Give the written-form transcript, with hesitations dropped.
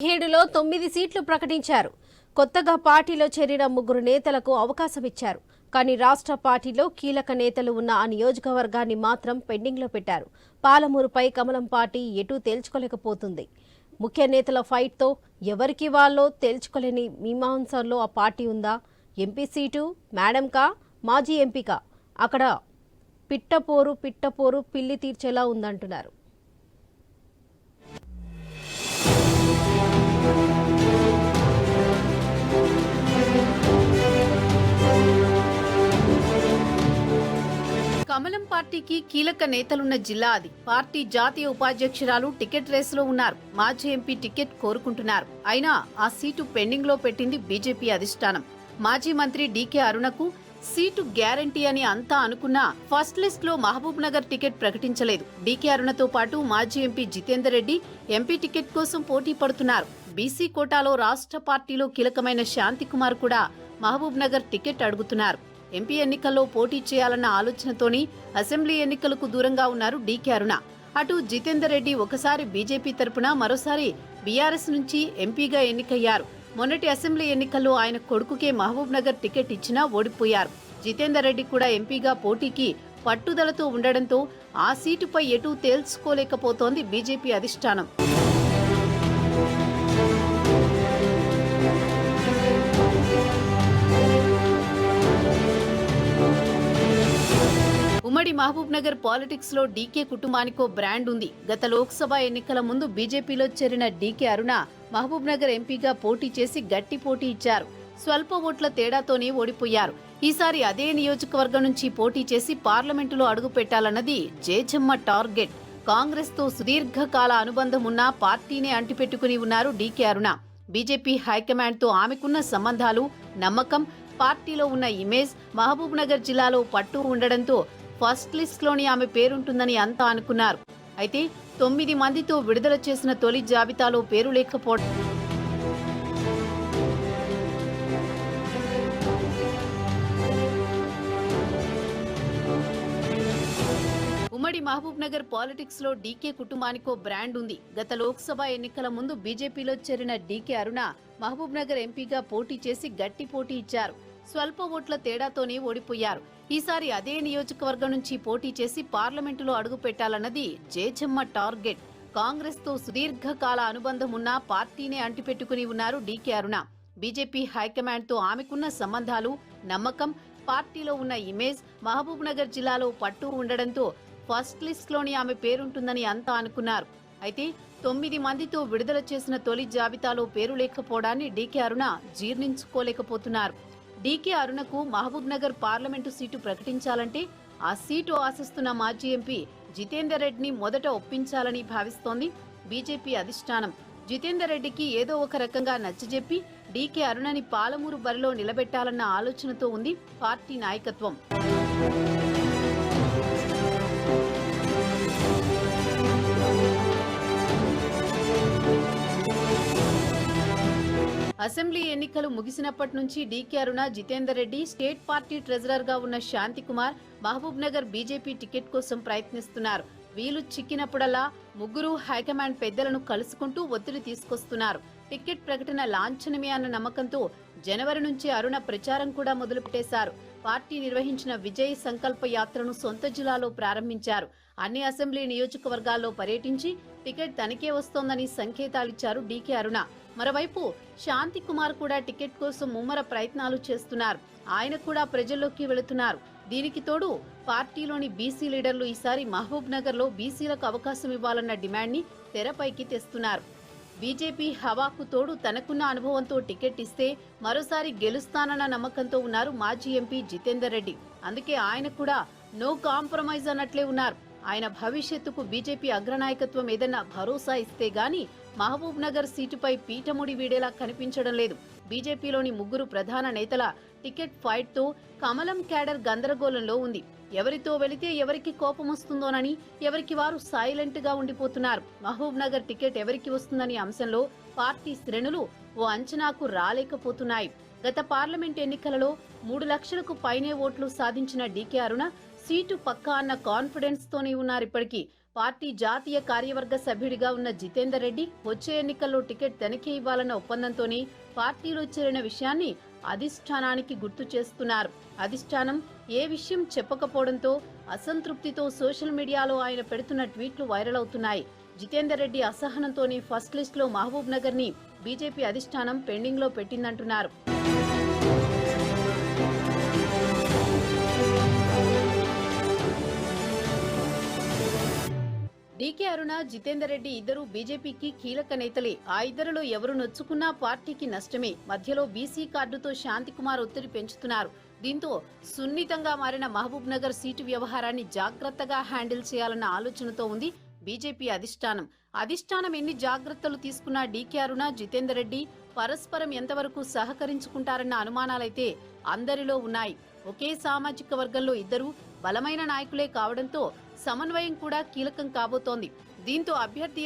17లో 9 సీట్లు ప్రకటించారు. కొత్తగా పార్టీలో చేరిన 3 నేతలకు అవకాశం ఇచ్చారు. కానీ రాష్ట్ర పార్టీలో కీలక నేతలు ఉన్న ఆ నియోజకవర్గాన్ని మాత్రం పెండింగ్లో పెట్టారు. పాలమూరుపై కమలం పార్టీ ఎటూ తేల్చుకోలేకపోతుంది. ముఖ్య నేతల ఫైట్తో ఎవరికి వాళ్ళో తేల్చుకోలేని మీమాంసలో ఆ పార్టీ ఉందా? ఎంపీ సీటు మేడంకా, మాజీ ఎంపీకా? అక్కడ పిట్టపోరు పిల్లి తీర్చేలా ఉందంటున్నారు. కమలం పార్టీకి కీలక నేతలున్న జిల్లా అది. పార్టీ జాతీయ ఉపాధ్యక్షురాలు టికెట్ రేసులో ఉన్నారు. మాజీ ఎంపీ టికెట్ కోరుకుంటున్నారు. అయినా ఆ సీటు పెండింగ్ లో పెట్టింది బీజేపీ అధిష్టానం. మాజీ మంత్రి డీకే అరుణకు సీటు గ్యారంటీ అని అంతా అనుకున్నా ఫస్ట్ లిస్ట్ లో మహబూబ్ నగర్ టికెట్ ప్రకటించలేదు. డీకే అరుణతో పాటు మాజీ MP Jitender Reddy MP ticket కోసం పోటీ పడుతున్నారు. బీసీ కోటాలో రాష్ట్ర పార్టీలో కీలకమైన శాంతికుమార్ కూడా మహబూబ్ నగర్ టికెట్ అడుగుతున్నారు. ఎంపీ ఎన్నికల్లో పోటీ చేయాలన్న ఆలోచనతోని అసెంబ్లీ ఎన్నికలకు దూరంగా ఉన్నారు డీకే అరుణ. అటు జితేందర్ రెడ్డి ఒకసారి బీజేపీ తరపున, మరోసారి బీఆర్ఎస్ నుంచి ఎంపీగా ఎన్నికయ్యారు. మొన్నటి అసెంబ్లీ ఎన్నికల్లో ఆయన కొడుకుకే మహబూబ్ నగర్ టికెట్ ఇచ్చినా ఓడిపోయారు. జితేందర్ రెడ్డి కూడా ఎంపీగా పోటీకి పట్టుదలతో ఉండడంతో ఆ సీటుపై ఎటూ తేల్చుకోలేకపోతోంది బీజేపీ అధిష్టానం. ఉమ్మడి మహబూబ్ నగర్ పాలిటిక్స్ లో డీకే కుటుంబానికో బ్రాండ్ ఉంది. గత లోక్సభ ఎన్నికల ముందు బీజేపీలో చేరిన డీకే అరుణ మహబూబ్ నగర్ ఎంపీగా పోటీ చేసి గట్టి పోటీ ఇచ్చారు. స్వల్ప ఓట్ల తేడాతోనే ఓడిపోయారు. ఈసారి అదే నియోజకవర్గం నుంచి పోటీ చేసి పార్లమెంటులో అడుగు పెట్టాలన్నది జేజమ్మ టార్గెట్. కాంగ్రెస్ తో సుదీర్ఘకాల అనుబంధం ఉన్న పార్టీనే అంటిపెట్టుకుని ఉన్నారు డీకే అరుణ. బీజేపీ హైకమాండ్ తో ఆమెకున్న సంబంధాలు, నమ్మకం, పార్టీలో ఉన్న ఇమేజ్ మహబూబ్ నగర్ జిల్లాలో పట్టు ఉండడంతో ఫస్ట్ లిస్ట్ లోని ఆమె పేరుంటుందని అంతా అనుకున్నారు. అయితే 9 మందితో విడుదల చేసిన తొలి జాబితాలో పేరు లేకపోవడం ఉమ్మడి మహబూబ్ నగర్ పాలిటిక్స్ లో డీకే కుటుంబానికో బ్రాండ్ ఉంది. గత లోక్సభ ఎన్నికల ముందు బీజేపీలో చేరిన డీకే అరుణ మహబూబ్ నగర్ ఎంపీగా పోటీ చేసి గట్టి పోటీ ఇచ్చారు. స్వల్ప ఓట్ల తేడాతోనే ఓడిపోయారు. ఈసారి అదే నియోజకవర్గం నుంచి పోటీ చేసి పార్లమెంటులో అడుగు పెట్టాలన్నది జేజమ్మ టార్గెట్. కాంగ్రెస్ తో సుదీర్ఘకాల అనుబంధం ఉన్న పార్టీనే అంటిపెట్టుకుని ఉన్నారు డీకే అరుణ. బీజేపీ హైకమాండ్ తో ఆమెకున్న సంబంధాలు, నమ్మకం, పార్టీలో ఉన్న ఇమేజ్ మహబూబ్ నగర్ జిల్లాలో పట్టు ఉండడంతో ఫస్ట్ లిస్ట్ లోని ఆమె పేరుంటుందని అంతా అనుకున్నారు. అయితే 9 మందితో విడుదల చేసిన తొలి జాబితాలో పేరు లేకపోవడాన్ని డీకే అరుణ జీర్ణించుకోలేకపోతున్నారు. డీకే అరుణకు మహబూబ్ నగర్ పార్లమెంటు సీటు ప్రకటించాలంటే ఆ సీటు ఆశిస్తున్న మాజీ ఎంపీ జితేందర్ రెడ్డిని మొదట ఒప్పించాలని భావిస్తోంది బీజేపీ అధిష్టానం. జితేందర్ రెడ్డికి ఏదో ఒక రకంగా నచ్చజెప్పి డీకే అరుణని పాలమూరు బరిలో నిలబెట్టాలన్న ఆలోచనతో ఉంది పార్టీ నాయకత్వం. అసెంబ్లీ ఎన్నికలు ముగిసినప్పటి నుంచి DK Aruna, Jitender Reddy, state party treasurer గా ఉన్న Shantikumar Mahabubnagar BJP ticket కోసం ప్రయత్నిస్తున్నారు. వీలు చిక్కినప్పుడల్లా ముగ్గురు హైకమాండ్ పెద్దలను కలుసుకుంటూ ఒత్తిడి తీసుకొస్తున్నారు. టికెట్ ప్రకటన లాంఛనమే అన్న నమ్మకంతో జనవరి నుంచి అరుణ ప్రచారం కూడా మొదలుపెట్టేశారు. పార్టీ నిర్వహించిన విజయ్ సంకల్ప యాత్రను సొంత జిల్లాలో ప్రారంభించారు. అన్ని అసెంబ్లీ నియోజకవర్గాల్లో పర్యటించి టికెట్ తనకే వస్తోందని సంకేతాలిచ్చారు డీకే అరుణ. మరోవైపు శాంతికుమార్ కూడా టికెట్ కోసం ముమ్మర ప్రయత్నాలు చేస్తున్నారు. ఆయన కూడా ప్రజల్లోకి వెళుతున్నారు. దీనికి తోడు పార్టీలోని బీసీ లీడర్లు ఈసారి మహబూబ్ నగర్ లో బీసీలకు అవకాశం ఇవ్వాలన్న డిమాండ్ ని తెరపైకి తెస్తున్నారు. బీజేపీ హవాకు తోడు తనకున్న అనుభవంతో టికెట్ ఇస్తే మరోసారి గెలుస్తానన్న నమ్మకంతో ఉన్నారు మాజీ ఎంపీ జితేందర్ రెడ్డి. అందుకే ఆయన కూడా నో కాంప్రమైజ్ అన్నట్లే ఉన్నారు. ఆయన భవిష్యత్తుకు బీజేపీ అగ్రనాయకత్వం ఏదన్నా భరోసా ఇస్తే గాని మహబూబ్ నగర్ సీటుపై పీఠముడి వీడేలా కనిపించడం లేదు. బీజేపీలోని 3 ప్రధాన నేతల టికెట్ ఫైట్ తో కమలం క్యాడర్ గందరగోళంలో ఉంది. ఎవరితో వెళితే ఎవరికి కోపం వస్తుందోనని ఎవరికి వారు సైలెంట్ గా ఉండిపోతున్నారు. మహబూబ్ నగర్ టికెట్ ఎవరికి వస్తుందనే అంశంలో పార్టీ శ్రేణులు ఓ అంచనాకు రాలేకపోతున్నాయి. గత పార్లమెంట్ ఎన్నికలలో 3 లక్షలకు పైనే ఓట్లు సాధించిన డీకే అరుణ సీటు పక్కా అన్న కాన్ఫిడెన్స్ తోనే ఉన్నారు. ఇప్పటికీ పార్టీ జాతీయ కార్యవర్గ సభ్యుడిగా ఉన్న జితేందర్ రెడ్డి వచ్చే ఎన్నికల్లో టికెట్ తనకే ఇవ్వాలన్న ఒప్పందంతోనే పార్టీలో చేరిన విషయాన్ని అధిష్టానానికి గుర్తు చేస్తున్నారు. అధిష్టానం ఏ విషయం చెప్పకపోవడంతో అసంతృప్తితో సోషల్ మీడియాలో ఆయన పెడుతున్న ట్వీట్లు వైరల్ అవుతున్నాయి. జితేందర్ రెడ్డి అసహనంతోనే ఫస్ట్ లిస్ట్ లో మహబూబ్ నగర్ ని బీజేపీ అధిష్టానం పెండింగ్ లో పెట్టిందంటున్నారు. డీకే అరుణ, జితేందర్ రెడ్డి ఇద్దరు బీజేపీకి కీలక నేతలే. ఆ ఇద్దరిలో ఎవరు నొచ్చుకున్నా పార్టీకి నష్టమే. మధ్యలో బీసీ కార్డుతో శాంతికుమార్ ఒత్తిడి పెంచుతున్నారు. దీంతో సున్నితంగా మారిన మహబూబ్ నగర్ సీటు వ్యవహారాన్ని జాగ్రత్తగా హ్యాండిల్ చేయాలన్న ఆలోచనతో ఉంది బీజేపీ అధిష్టానం. అధిష్టానం ఎన్ని జాగ్రత్తలు తీసుకున్నా డీకే అరుణ, జితేందర్ రెడ్డి పరస్పరం ఎంతవరకు సహకరించుకుంటారన్న అనుమానాలైతే అందరిలో ఉన్నాయి. ఒకే సామాజిక వర్గంలో ఇద్దరు బలమైన నాయకులే కావడంతో సమన్వయం కూడా కీలకం కాబోతోంది. దీంతో అభ్యర్థి